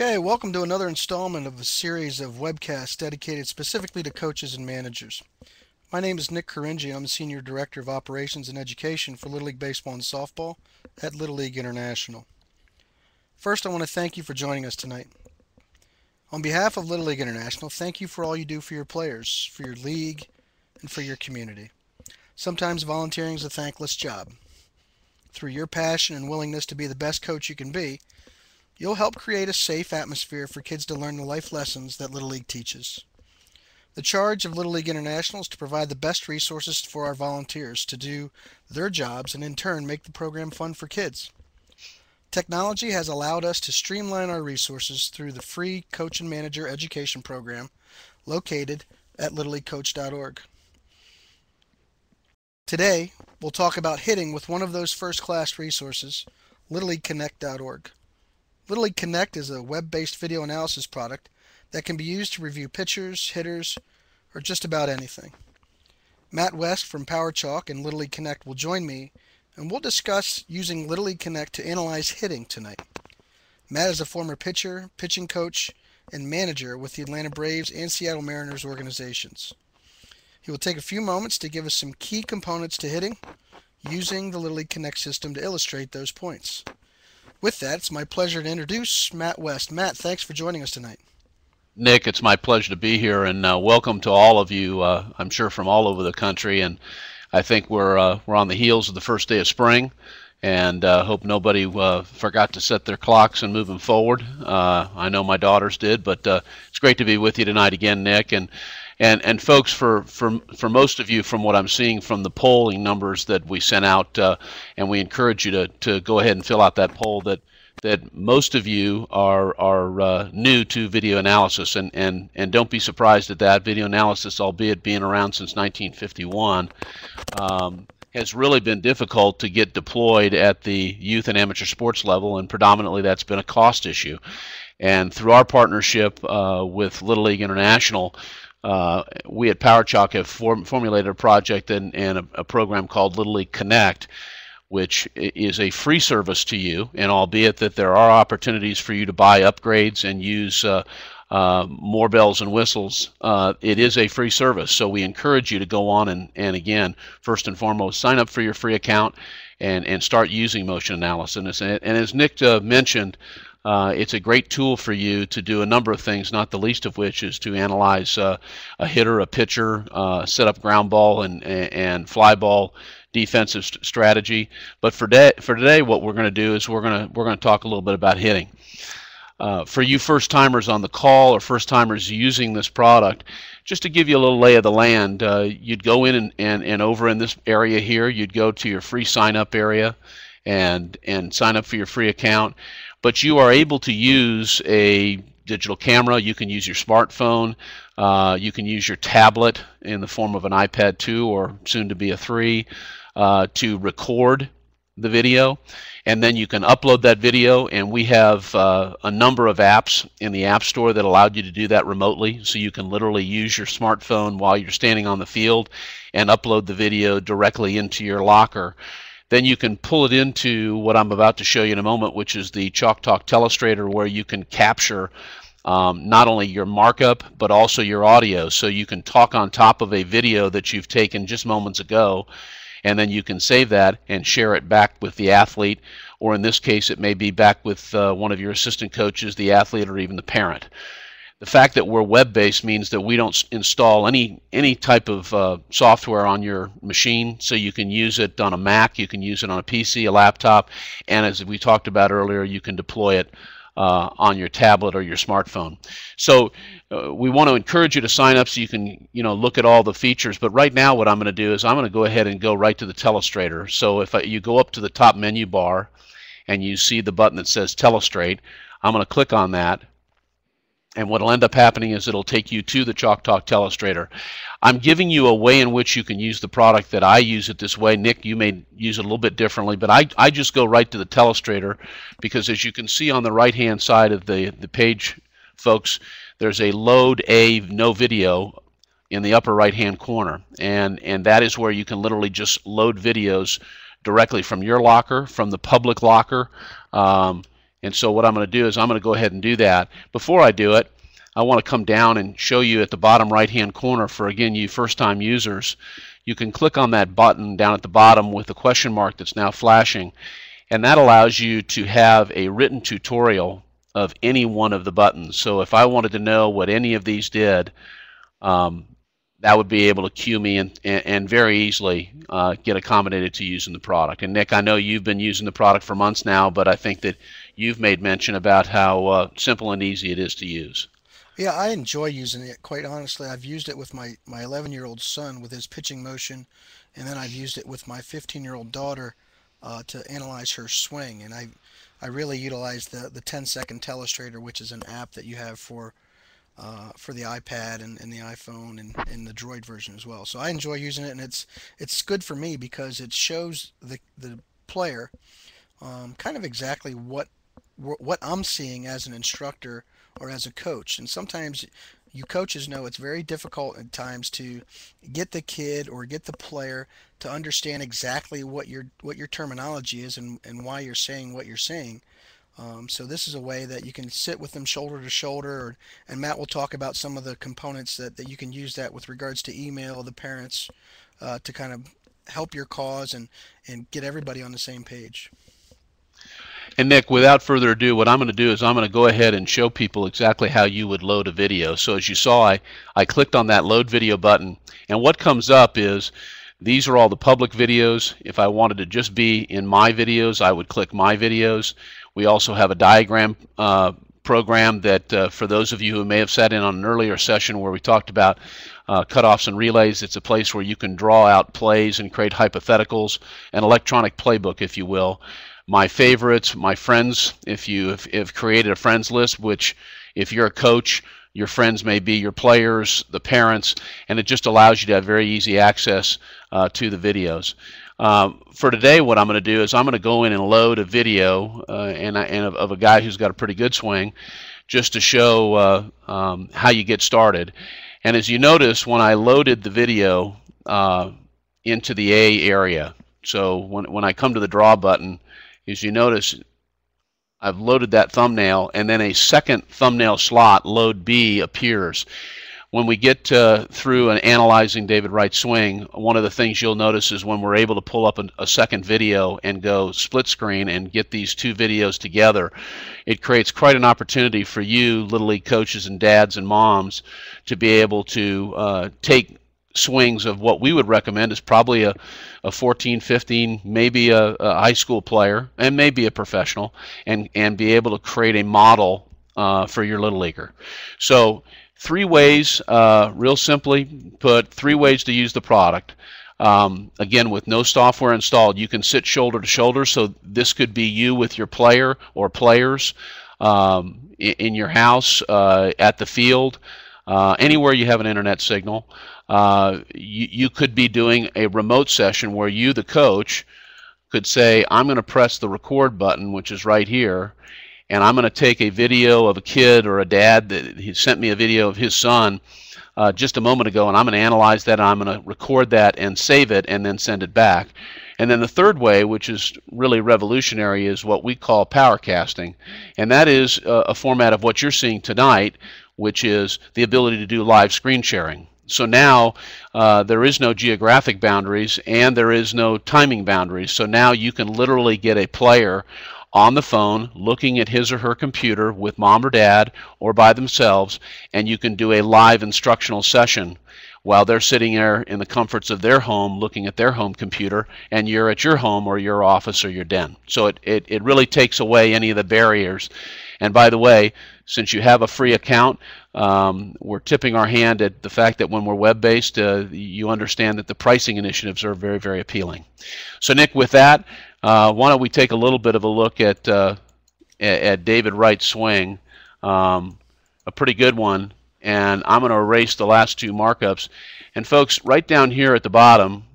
Okay, welcome to another installment of a series of webcasts dedicated specifically to coaches and managers. My name is Nick Caringi. I'm the Senior Director of Operations and Education for Little League Baseball and Softball at Little League International. First, I want to thank you for joining us tonight. On behalf of Little League International, thank you for all you do for your players, for your league, and for your community. Sometimes volunteering is a thankless job. Through your passion and willingness to be the best coach you can be, you'll help create a safe atmosphere for kids to learn the life lessons that Little League teaches. The charge of Little League International is to provide the best resources for our volunteers to do their jobs and in turn make the program fun for kids. Technology has allowed us to streamline our resources through the free Coach and Manager Education Program located at littleleaguecoach.org. Today, we'll talk about hitting with one of those first-class resources, littleleagueconnect.org. Little League Connect is a web-based video analysis product that can be used to review pitchers, hitters, or just about anything. Matt West from PowerChalk and Little League Connect will join me, and we'll discuss using Little League Connect to analyze hitting tonight. Matt is a former pitcher, pitching coach, and manager with the Atlanta Braves and Seattle Mariners organizations. He will take a few moments to give us some key components to hitting using the Little League Connect system to illustrate those points. With that, it's my pleasure to introduce Matt West. Matt, thanks for joining us tonight. Nick, it's my pleasure to be here, and welcome to all of you, I'm sure from all over the country. And I think we're on the heels of the first day of spring, and hope nobody forgot to set their clocks and move them forward. I know my daughters did, but it's great to be with you tonight again, Nick. And folks, for most of you, from what I'm seeing from the polling numbers that we sent out, and we encourage you to go ahead and fill out that poll, that most of you are new to video analysis, and don't be surprised at that. Video analysis, albeit being around since 1951, has really been difficult to get deployed at the youth and amateur sports level, and predominantly that's been a cost issue. And through our partnership with Little League International, we at PowerChalk have formulated a project and a program called Little League Connect, which is a free service to you, and albeit that there are opportunities for you to buy upgrades and use more bells and whistles, it is a free service. So we encourage you to go on and again, first and foremost, sign up for your free account and start using motion analysis. And as Nick mentioned, it's a great tool for you to do a number of things, not the least of which is to analyze a hitter, a pitcher, set up ground ball and fly ball defensive strategy. But for today, what we're going to do is we're going to talk a little bit about hitting. For you first timers on the call or first timers using this product, just to give you a little lay of the land, you'd go in and over in this area here, you'd go to your free sign up area and sign up for your free account. But you are able to use a digital camera. You can use your smartphone. You can use your tablet in the form of an iPad 2 or soon to be a 3 to record the video. And then you can upload that video, and we have a number of apps in the App Store that allow you to do that remotely. So you can literally use your smartphone while you're standing on the field and upload the video directly into your locker. Then you can pull it into what I'm about to show you in a moment, which is the ChalkTalk Telestrator, where you can capture not only your markup, but also your audio. So you can talk on top of a video that you've taken just moments ago, and then you can save that and share it back with the athlete, or in this case, it may be back with one of your assistant coaches, the athlete, or even the parent. The fact that we're web-based means that we don't install any type of software on your machine, so you can use it on a Mac, you can use it on a PC, a laptop, and as we talked about earlier, you can deploy it on your tablet or your smartphone. So we want to encourage you to sign up so you can look at all the features. But right now, what I'm going to do is I'm going to go ahead and go right to the Telestrator. So if you go up to the top menu bar and you see the button that says Telestrate, I'm going to click on that. And what will end up happening is it'll take you to the ChalkTalk Telestrator. I'm giving you a way in which you can use the product that I use it this way. Nick, you may use it a little bit differently, but I just go right to the Telestrator because, as you can see on the right-hand side of the page, folks, there's a load a no video in the upper right-hand corner, and that is where you can literally just load videos directly from your locker, from the public locker, And so what I'm going to do is I'm going to go ahead and do that. Before I do it, I want to come down and show you at the bottom right-hand corner for, again, you first-time users. You can click on that button down at the bottom with the question mark that's now flashing, and that allows you to have a written tutorial of any one of the buttons. So if I wanted to know what any of these did, that would be able to cue me and very easily get accommodated to using the product. And Nick, I know you've been using the product for months now, but I think that you've made mention about how simple and easy it is to use. Yeah, I enjoy using it. Quite honestly, I've used it with my 11-year-old son with his pitching motion, and then I've used it with my 15-year-old daughter to analyze her swing. And I really utilize the 10-second Telestrator, which is an app that you have for the iPad and the iPhone and the Droid version as well. So I enjoy using it, and it's good for me because it shows the player kind of exactly what I'm seeing as an instructor or as a coach. And sometimes you coaches know it's very difficult at times to get the kid or get the player to understand exactly what your terminology is and why you're saying what you're saying. So this is a way that you can sit with them shoulder to shoulder, and Matt will talk about some of the components that you can use that with regards to email the parents to kind of help your cause and get everybody on the same page. And Nick, without further ado, what I'm going to do is I'm going to go ahead and show people exactly how you would load a video. So as you saw, I clicked on that load video button, and what comes up is these are all the public videos. If I wanted to just be in my videos, I would click my videos. We also have a diagram program that for those of you who may have sat in on an earlier session where we talked about cutoffs and relays, it's a place where you can draw out plays and create hypotheticals, an electronic playbook, if you will. My favorites, my friends, if you have created a friends list, which if you're a coach, your friends may be your players, the parents, and it just allows you to have very easy access to the videos. For today, what I'm going to do is I'm going to go in and load a video of a guy who's got a pretty good swing, just to show how you get started. And as you notice, when I loaded the video into the A area, so when I come to the draw button, as you notice, I've loaded that thumbnail, and then a second thumbnail slot, load B, appears. When we get through and analyzing David Wright's swing, one of the things you'll notice is when we're able to pull up a second video and go split screen and get these two videos together, it creates quite an opportunity for you, Little League coaches and dads and moms, to be able to take swings of what we would recommend is probably a 14, 15, maybe a high school player, and maybe a professional, and be able to create a model for your Little Leaguer. So 3 ways, real simply put, 3 ways to use the product. Again, with no software installed, you can sit shoulder to shoulder, so this could be you with your player or players in your house, at the field, anywhere you have an internet signal. You could be doing a remote session where you, the coach, could say, I'm going to press the record button, which is right here, and I'm going to take a video of a kid or a dad that he sent me a video of his son just a moment ago, and I'm going to analyze that, and I'm going to record that and save it and then send it back. And then the third way, which is really revolutionary, is what we call powercasting, and that is a format of what you're seeing tonight, which is the ability to do live screen sharing. So now there is no geographic boundaries and there is no timing boundaries. So now you can literally get a player on the phone looking at his or her computer with mom or dad or by themselves, and you can do a live instructional session while they're sitting there in the comforts of their home looking at their home computer, and you're at your home or your office or your den. So it really takes away any of the barriers. And by the way, since you have a free account, we're tipping our hand at the fact that when we're web-based, you understand that the pricing initiatives are very, very appealing. So Nick, with that, why don't we take a little bit of a look at David Wright's swing, a pretty good one, and I'm going to erase the last 2 markups. And folks, right down here at the bottom,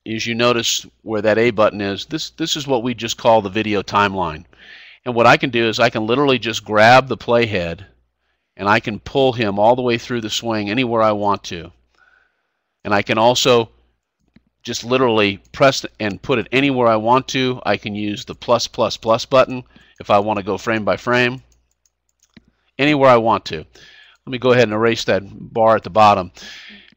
as you notice where that A button is, this is what we just call the video timeline. And what I can do is I can literally just grab the playhead and I can pull him all the way through the swing anywhere I want to. And I can also just literally press and put it anywhere I want to. I can use the plus plus plus button if I want to go frame by frame, anywhere I want to. Let me go ahead and erase that bar at the bottom.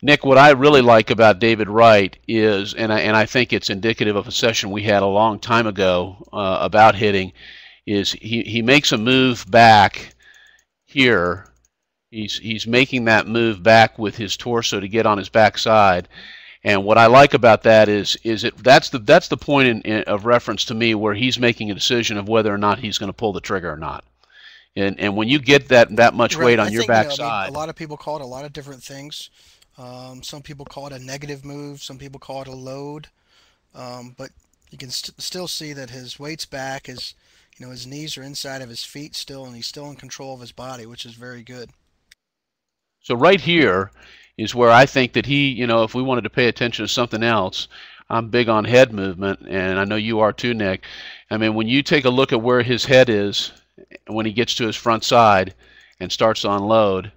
Nick, what I really like about David Wright is, and I think it's indicative of a session we had a long time ago about hitting, is he makes a move back here. He's making that move back with his torso to get on his backside. And what I like about that is that's the point of reference to me where he's making a decision of whether or not he's going to pull the trigger or not. And when you get that much weight on your backside, a lot of people call it a lot of different things. Some people call it a negative move. Some people call it a load. But you can still see that his weight's back. His knees are inside of his feet still, and he's still in control of his body, which is very good. So right here is where I think that he, if we wanted to pay attention to something else, I'm big on head movement, and I know you are too, Nick. I mean, when you take a look at where his head is when he gets to his front side and starts to unload,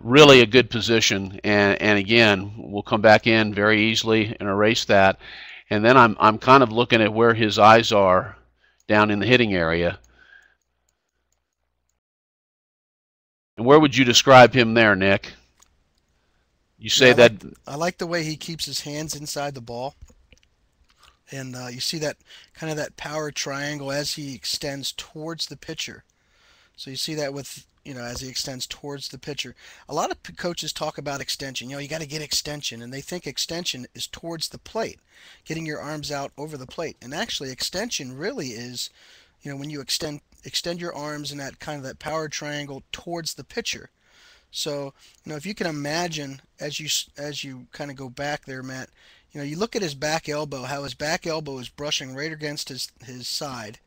really a good position. And again, we'll come back in very easily and erase that. And then I'm kind of looking at where his eyes are down in the hitting area. And where would you describe him there, Nick? You say that I like the way he keeps his hands inside the ball, and you see that kind of that power triangle as he extends towards the pitcher. So you see that with as he extends towards the pitcher. A lot of coaches talk about extension. You got to get extension, and they think extension is towards the plate, getting your arms out over the plate. And actually, extension really is, when you extend your arms in that kind of that power triangle towards the pitcher. So, if you can imagine as you kind of go back there, Matt, you look at his back elbow, how his back elbow is brushing right against his side.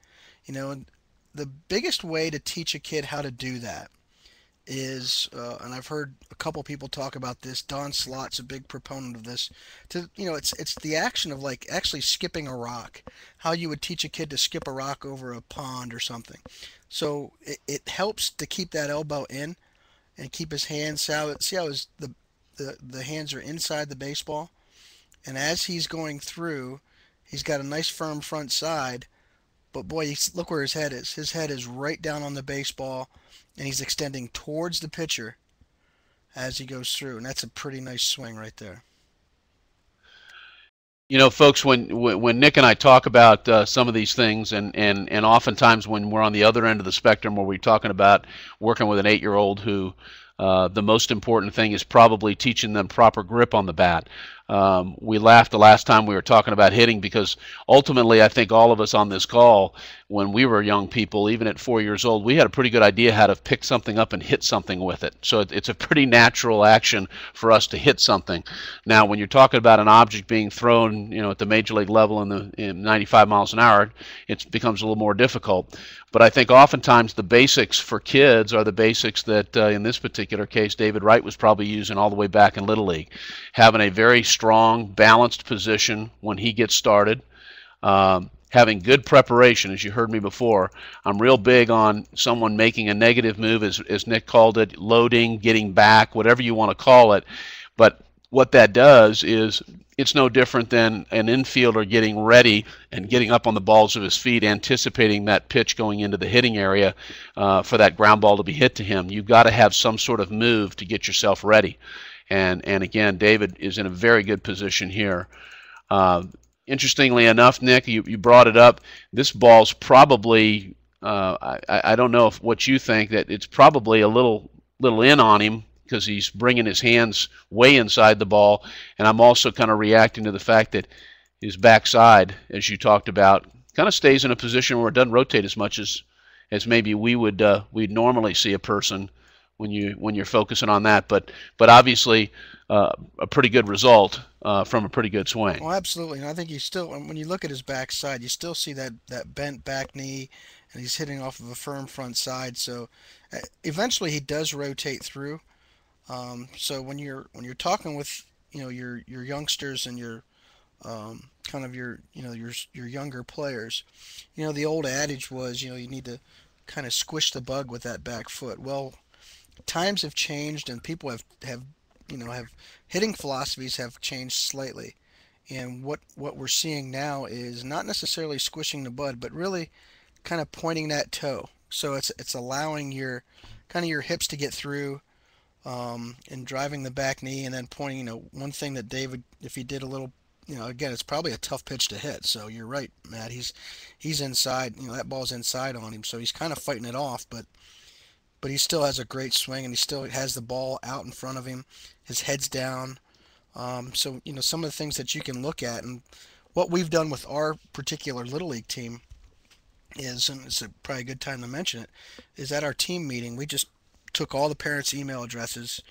The biggest way to teach a kid how to do that is, and I've heard a couple people talk about this. Don Slott's a big proponent of this. It's the action of like actually skipping a rock. How you would teach a kid to skip a rock over a pond or something. So it helps to keep that elbow in and keep his hands out. See how the hands are inside the baseball, and as he's going through, he's got a nice firm front side. But boy, look where his head is. His head is right down on the baseball, and he's extending towards the pitcher as he goes through, and that's a pretty nice swing right there. Folks, when Nick and I talk about some of these things, and oftentimes when we're on the other end of the spectrum where we're talking about working with an 8-year-old who the most important thing is probably teaching them proper grip on the bat. We laughed the last time we were talking about hitting because ultimately I think all of us on this call, when we were young people, even at 4 years old, we had a pretty good idea how to pick something up and hit something with it. So it's a pretty natural action for us to hit something. Now, when you're talking about an object being thrown, at the major league level in 95 miles an hour, it becomes a little more difficult. But I think oftentimes the basics for kids are the basics that, in this particular case, David Wright was probably using all the way back in Little League. Having a very strong, balanced position when he gets started. Having good preparation, as you heard me before. I'm real big on someone making a negative move, as Nick called it, loading, getting back, whatever you want to call it. But what that does is it's no different than an infielder getting ready and getting up on the balls of his feet, anticipating that pitch going into the hitting area for that ground ball to be hit to him. You've got to have some sort of move to get yourself ready. And again, David is in a very good position here. Interestingly enough, Nick, you brought it up. This ball's probably, I don't know what you think, that it's probably a little in on him because he's bringing his hands way inside the ball. And I'm also kind of reacting to the fact that his backside, as you talked about, kind of stays in a position where it doesn't rotate as much as maybe we'd normally see a person when you're focusing on that, but obviously a pretty good result from a pretty good swing. Well, absolutely, and I think you still, when you look at his backside, you still see that bent back knee, and he's hitting off of a firm front side. So eventually he does rotate through. So when you're talking with your youngsters and your kind of your younger players, the old adage was you need to kind of squish the bug with that back foot. Well, times have changed and people have hitting philosophies have changed slightly, And what we're seeing now is not necessarily squishing the bud, but really kind of pointing that toe. So it's allowing your kind of your hips to get through, and driving the back knee, and then pointing. One thing that David, if he did a little, again, it's probably a tough pitch to hit. So you're right, Matt. He's inside. That ball's inside on him, so he's kind of fighting it off, but he still has a great swing, and he still has the ball out in front of him. His head's down. So some of the things that you can look at, and what we've done with our particular little league team is, and it's probably a good time to mention it, is at our team meeting we just took all the parents' email addresses,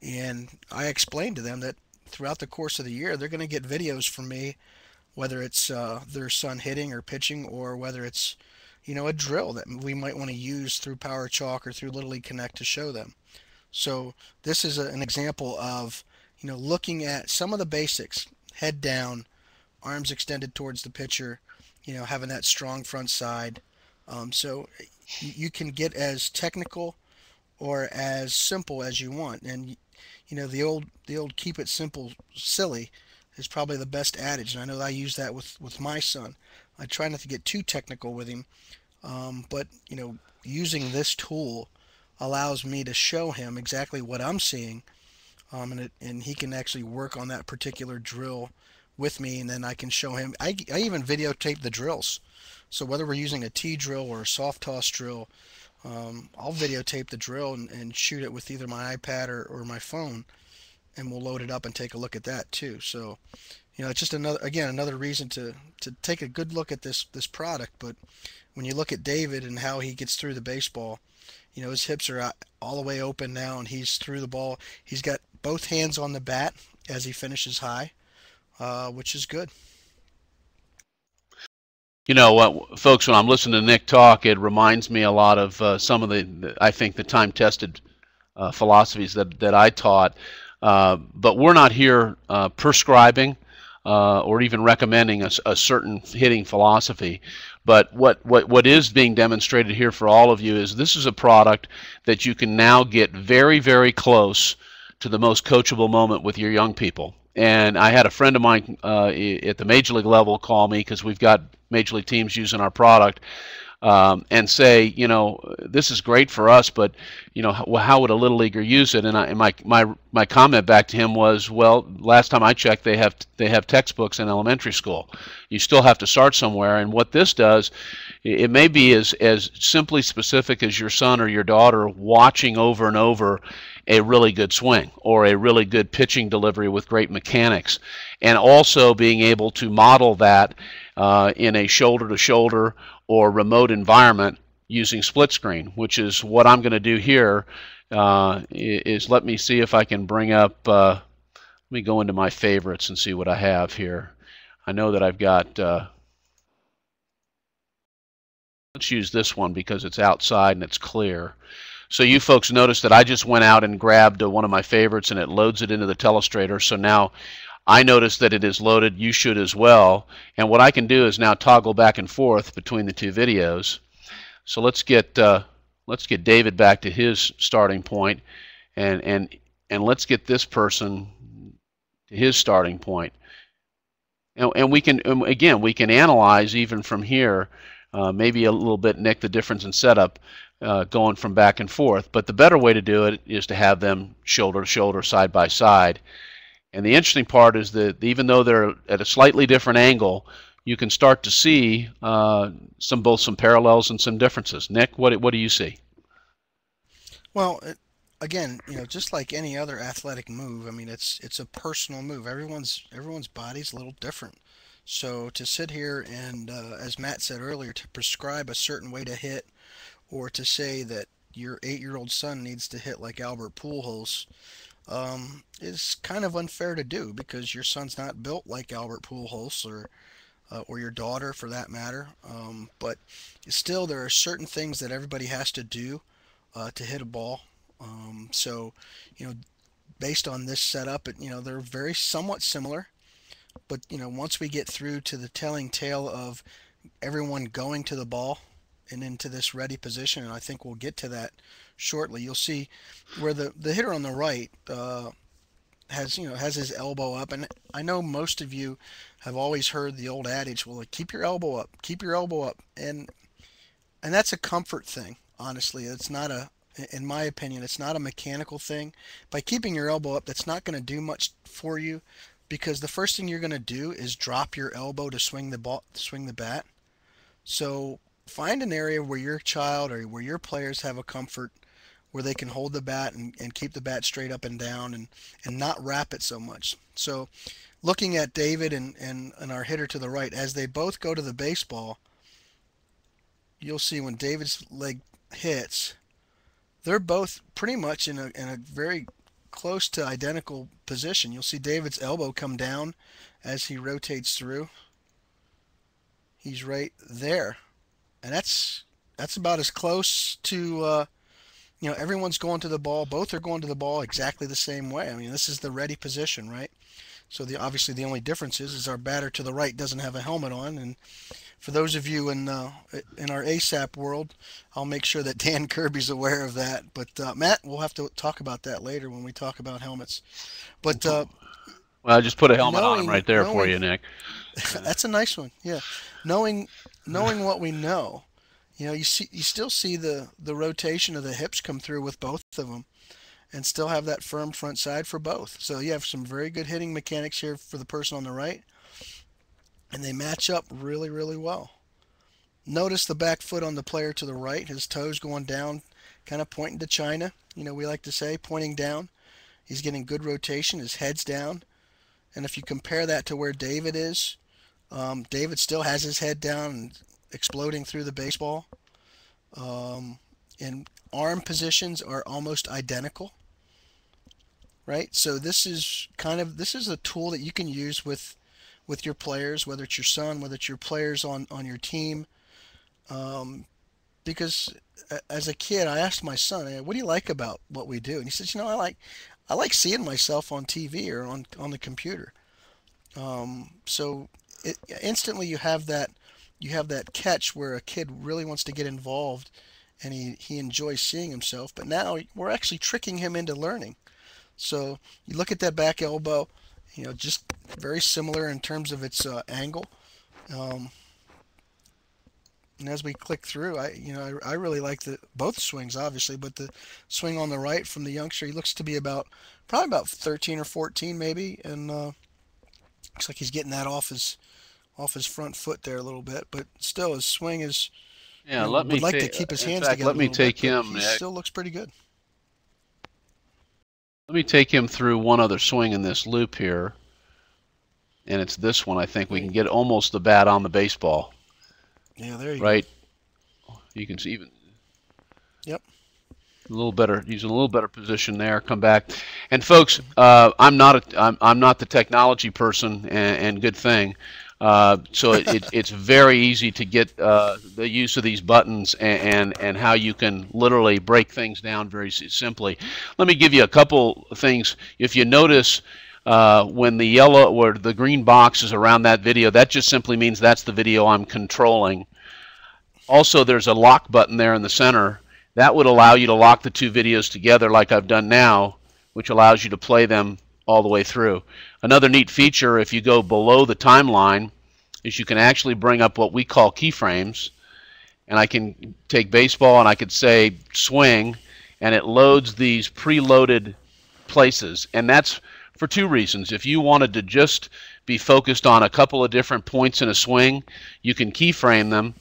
and I explained to them that throughout the course of the year they're going to get videos from me, whether it's their son hitting or pitching, or whether it's a drill that we might want to use through PowerChalk or through Little League Connect to show them. So this is an example of looking at some of the basics: head down, arms extended towards the pitcher, having that strong front side. So you can get as technical or as simple as you want. And the old keep it simple, silly is probably the best adage. And I know I use that with my son. I try not to get too technical with him, but using this tool allows me to show him exactly what I'm seeing, and he can actually work on that particular drill with me, and then I can show him. I even videotape the drills. So whether we're using a T drill or a soft toss drill, I'll videotape the drill and shoot it with either my iPad or my phone, and we'll load it up and take a look at that too. So it's just another reason to take a good look at this product. But when you look at David and how he gets through the baseball, his hips are all the way open now, and he's through the ball. He's got both hands on the bat as he finishes high, which is good. You know what, folks, when I'm listening to Nick talk, it reminds me a lot of some of I think, the time-tested philosophies that I taught. But we're not here prescribing or even recommending a certain hitting philosophy. But what is being demonstrated here for all of you is this is a product that you can now get very, very close to the most coachable moment with your young people. And I had a friend of mine at the major league level call me, because we've got major league teams using our product, and say, this is great for us, but how would a little leaguer use it? And my comment back to him was, well, last time I checked, they have textbooks in elementary school. You still have to start somewhere, and what this does, it may be as simply specific as your son or your daughter watching over and over a really good swing or a really good pitching delivery with great mechanics, and also being able to model that in a shoulder-to-shoulder or remote environment using split screen, which is what I'm going to do here. Let me see if I can bring up, let me go into my favorites and see what I have here. I know that I've got, let's use this one because it's outside and it's clear. So you folks notice that I just went out and grabbed one of my favorites, and it loads it into the Telestrator. So now I notice that it is loaded. You should as well. And what I can do is now toggle back and forth between the two videos. So let's get David back to his starting point, and let's get this person to his starting point. And we can, again, we can analyze even from here, maybe a little bit, Nick, the difference in setup going from back and forth. But the better way to do it is to have them shoulder to shoulder, side by side. And the interesting part is that even though they're at a slightly different angle, you can start to see both some parallels and some differences. Nick, what do you see? Well, again, just like any other athletic move, I mean, it's a personal move. Everyone's body's a little different. So to sit here and, as Matt said earlier, to prescribe a certain way to hit, or to say that your 8-year-old son needs to hit like Albert Pujols, is kind of unfair to do, because your son's not built like Albert Pujols, or your daughter for that matter. But still, there are certain things that everybody has to do to hit a ball. So, based on this setup, they're very somewhat similar. But once we get through to the telling tale of everyone going to the ball and into this ready position, and I think we'll get to that shortly, you'll see where the hitter on the right, has his elbow up, and I know most of you have always heard the old adage, well, like, keep your elbow up, keep your elbow up, and that's a comfort thing. Honestly, it's not a in my opinion, it's not a mechanical thing. By keeping your elbow up, that's not going to do much for you because the first thing you're going to do is drop your elbow to swing the ball, swing the bat. So find an area where your child or where your players have a comfort where they can hold the bat and keep the bat straight up and down and not wrap it so much. So looking at David and our hitter to the right, as they both go to the baseball, you'll see when David's leg hits, they're both pretty much in a very close to identical position. You'll see David's elbow come down as he rotates through. He's right there, and that's about as close to everyone's going to the ball. Both are going to the ball exactly the same way. I mean, this is the ready position, right? So obviously the only difference is our batter to the right doesn't have a helmet on, and for those of you in our ASAP world, I'll make sure that Dan Kirby's aware of that. But Matt, we'll have to talk about that later when we talk about helmets. But well, I just put a helmet on him right there for you, Nick. That's a nice one. Yeah, knowing what we know, you still see the rotation of the hips come through with both of them, and still have that firm front side for both. So you have some very good hitting mechanics here for the person on the right. And they match up really, really well. Notice the back foot on the player to the right, his toes going down, kind of pointing to China. We like to say, pointing down. He's getting good rotation, his head's down. And if you compare that to where David is, David still has his head down and exploding through the baseball. And arm positions are almost identical. Right? So this is a tool that you can use with your players, whether it's your son, whether it's your players on your team. Because as a kid, I asked my son, "Hey, what do you like about what we do?" And he says, I like seeing myself on TV or on the computer. So instantly you have that catch where a kid really wants to get involved and he enjoys seeing himself. But now we're actually tricking him into learning. So you look at that back elbow, just very similar in terms of its angle. And as we click through, I really like both swings, obviously, but the swing on the right from the youngster, he looks to be probably about 13 or 14 maybe, and looks like he's getting that off his front foot there a little bit, but still his swing is. Yeah, would like to keep his hands together. Let me take him. He still looks pretty good. Let me take him through one other swing in this loop here, and it's this one. I think we can get almost the bat on the baseball. Yeah, there you right. Go. You can see even. Yep. A little better. He's in a little better position there. Come back, and folks, I'm not the technology person, and good thing. So it's very easy to get the use of these buttons and how you can literally break things down very simply. Let me give you a couple things. If you notice, when the yellow or the green box is around that video, that just simply means that's the video I'm controlling. Also, there's a lock button there in the center. That would allow you to lock the two videos together like I've done now, which allows you to play them all the way through. Another neat feature, if you go below the timeline, is you can actually bring up what we call keyframes, and I can take baseball and I could say swing, and it loads these preloaded places, and that's for two reasons. If you wanted to just be focused on a couple of different points in a swing, you can keyframe them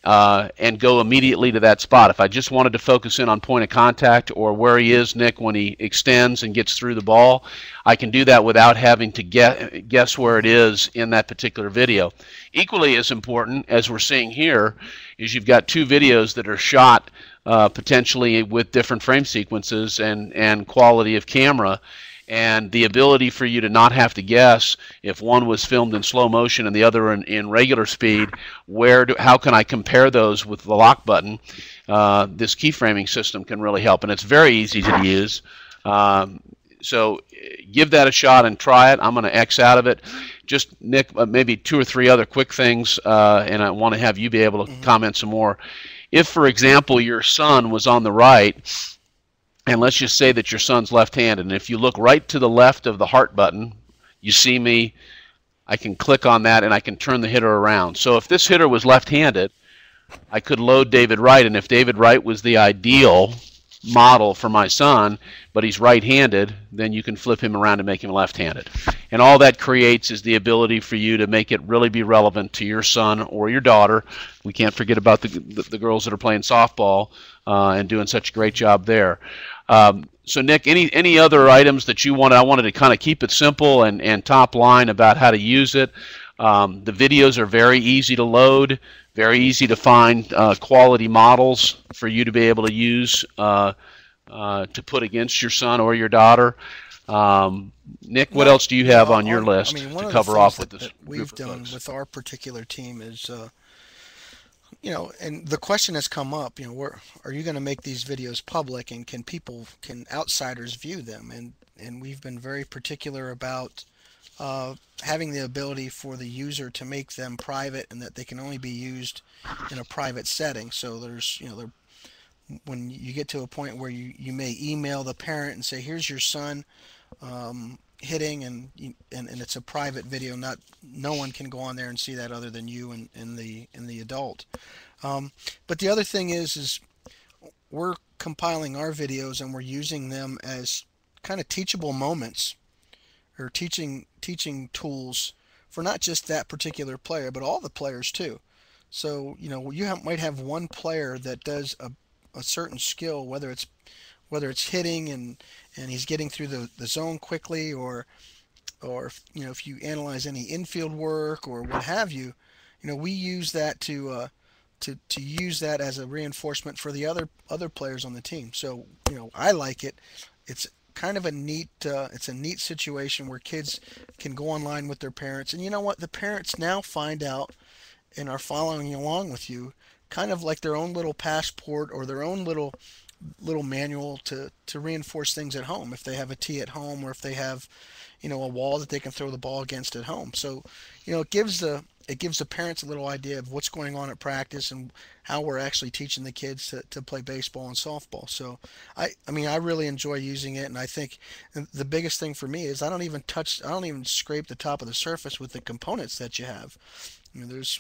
and go immediately to that spot. If I just wanted to focus in on point of contact or where he is, Nick, when he extends and gets through the ball, I can do that without having to guess where it is in that particular video. Equally as important, as we're seeing here, is you've got two videos that are shot potentially with different frame sequences and quality of camera. And the ability for you to not have to guess if one was filmed in slow motion and the other in regular speed, how can I compare those with the lock button? This keyframing system can really help, and it's very easy to use. So give that a shot and try it. I'm going to X out of it. Just, Nick, maybe two or three other quick things, and I want to have you be able to comment some more. If, for example, your son was on the right, and let's just say that your son's left-handed, and if you look right to the left of the heart button, you see me. I can click on that and I can turn the hitter around. So if this hitter was left-handed, I could load David Wright, and if David Wright was the ideal model for my son, but he's right-handed, then you can flip him around and make him left-handed. And all that creates is the ability for you to make it really be relevant to your son or your daughter. We can't forget about the girls that are playing softball and doing such a great job there. So Nick, any other items that you wanted? I wanted to kind of keep it simple and top line about how to use it. The videos are very easy to load, very easy to find quality models for you to be able to use to put against your son or your daughter. Nick, what else do you have on your list to cover off with this? That we've done with our particular team is, and the question has come up, are you going to make these videos public, and can outsiders view them? And we've been very particular about having the ability for the user to make them private, and that they can only be used in a private setting. So there's, when you get to a point where you may email the parent and say, here's your son hitting, and it's a private video. No one can go on there and see that other than you and the adult. But the other thing is we're compiling our videos, and we're using them as kind of teachable moments, or teaching tools for not just that particular player, but all the players too. So might have one player that does a certain skill, whether it's hitting and he's getting through the zone quickly, or if you analyze any infield work or what have you, we use that to use that as a reinforcement for the other players on the team. So I like it. It's kind of a neat situation where kids can go online with their parents, and you know what, the parents now find out and are following along with you, kind of like their own little passport or their own little manual to reinforce things at home, if they have a tee at home, or if they have a wall that they can throw the ball against at home. So it gives the parents a little idea of what's going on at practice and how we're actually teaching the kids to play baseball and softball. So I really enjoy using it, and I think the biggest thing for me is I don't even scrape the top of the surface with the components that you have.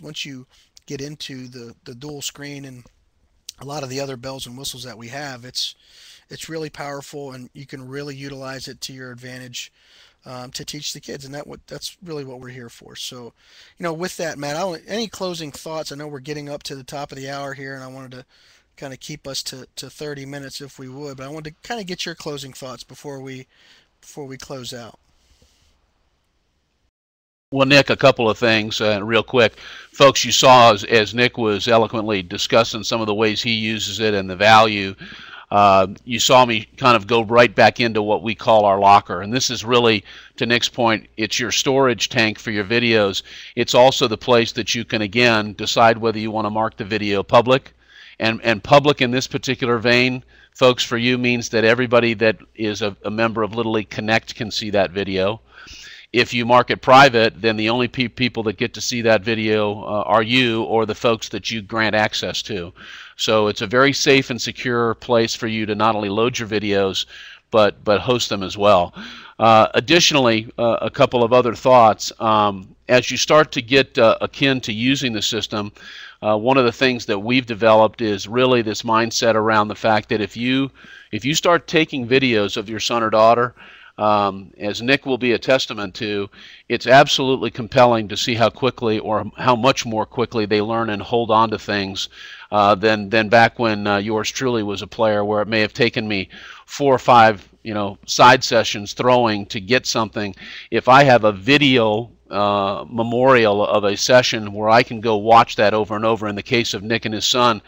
Once you get into the dual screen and a lot of the other bells and whistles that we have, it's really powerful, and you can really utilize it to your advantage to teach the kids, and that's really what we're here for. So, with that, Matt, any closing thoughts? I know we're getting up to the top of the hour here, and I wanted to kind of keep us to 30 minutes if we would, but I wanted to kind of get your closing thoughts before we close out. Well, Nick, a couple of things real quick. Folks, you saw as Nick was eloquently discussing some of the ways he uses it and the value, you saw me kind of go right back into what we call our locker. And this is really, to Nick's point, it's your storage tank for your videos. It's also the place that you can, again, decide whether you want to mark the video public. And public in this particular vein, folks, for you means that everybody that is a member of Little League Connect can see that video. If you mark it private, then the only people that get to see that video are you or the folks that you grant access to. So it's a very safe and secure place for you to not only load your videos, but host them as well. Additionally, a couple of other thoughts. As you start to get akin to using the system, one of the things that we've developed is really this mindset around the fact that if you start taking videos of your son or daughter, as Nick will be a testament to, it's absolutely compelling to see how quickly or how much more quickly they learn and hold on to things than back when yours truly was a player, where it may have taken me 4 or 5 side sessions throwing to get something. If I have a video memorial of a session where I can go watch that over and over, in the case of Nick and his son,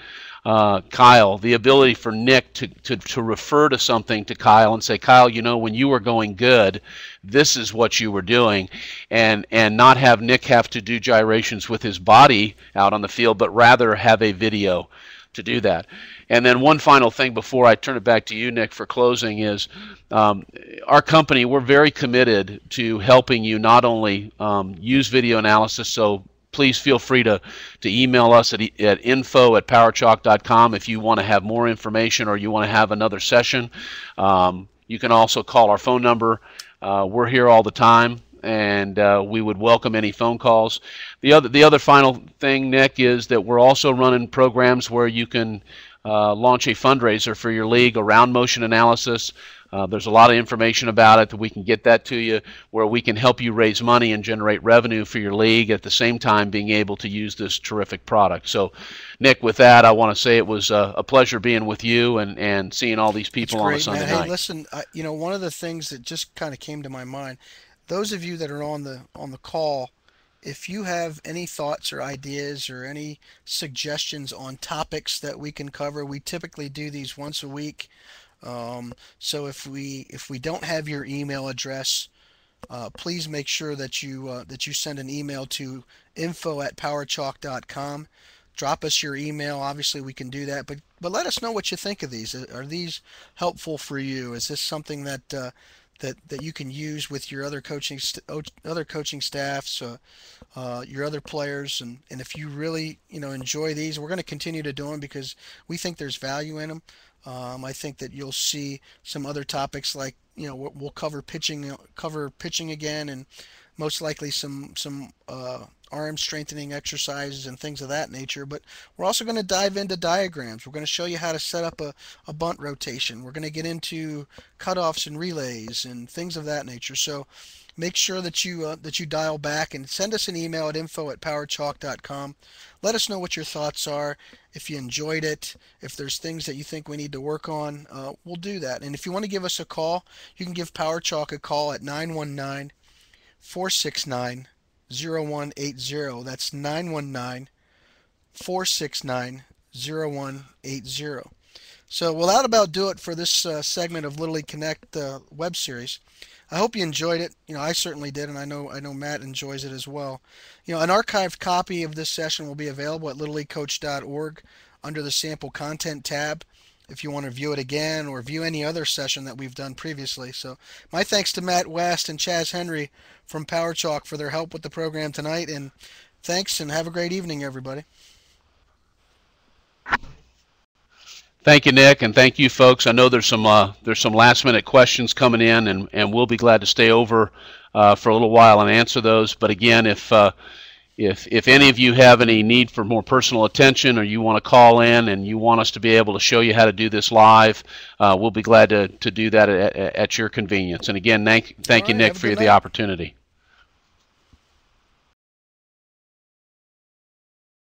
Kyle, the ability for Nick to refer to something to Kyle and say, Kyle, when you were going good, this is what you were doing, and not have Nick have to do gyrations with his body out on the field, but rather have a video to do that. And then one final thing before I turn it back to you, Nick, for closing is our company, we're very committed to helping you not only use video analysis, so please feel free to email us at info@powerchalk.com if you want to have more information or you want to have another session. You can also call our phone number. We're here all the time, and we would welcome any phone calls. The other final thing, Nick, is that we're also running programs where you can launch a fundraiser for your league around motion analysis. There's a lot of information about it that we can get that to you, where we can help you raise money and generate revenue for your league at the same time being able to use this terrific product. So, Nick, with that, I want to say it was a pleasure being with you and seeing all these people on a Sunday night. Hey, listen, you know, one of the things that just kind of came to my mind, those of you that are on the call, if you have any thoughts or ideas or any suggestions on topics that we can cover, we typically do these once a week. So if we don't have your email address, please make sure that you send an email to info@powerchalk.com. Drop us your email. Obviously, we can do that, but let us know what you think of these. Are these helpful for you? Is this something that that you can use with your other coaching staffs, your other players, and if you really enjoy these, we're going to continue to do them because we think there's value in them. I think that you'll see some other topics like we'll cover pitching again, and most likely some arm strengthening exercises and things of that nature. But we're also going to dive into diagrams. We're going to show you how to set up a bunt rotation. We're going to get into cutoffs and relays and things of that nature. So make sure that you dial back and send us an email at info@powerchalk.com. Let us know what your thoughts are. If you enjoyed it, if there's things that you think we need to work on, we'll do that. And if you want to give us a call, you can give PowerChalk a call at 919-469-0180. That's 919-469-0180. So will that about do it for this segment of Little League Connect web series. I hope you enjoyed it. I certainly did, and I know Matt enjoys it as well. An archived copy of this session will be available at littleleaguecoach.org under the sample content tab if you want to view it again or view any other session that we've done previously. So my thanks to Matt West and Chaz Henry from PowerChalk for their help with the program tonight, and thanks and have a great evening, everybody. Thank you, Nick, and thank you, folks. I know there's some last-minute questions coming in, and we'll be glad to stay over for a little while and answer those. But again, if any of you have any need for more personal attention, or you want to call in and you want us to be able to show you how to do this live, we'll be glad to do that at your convenience. And again, thank you, Nick, for the opportunity.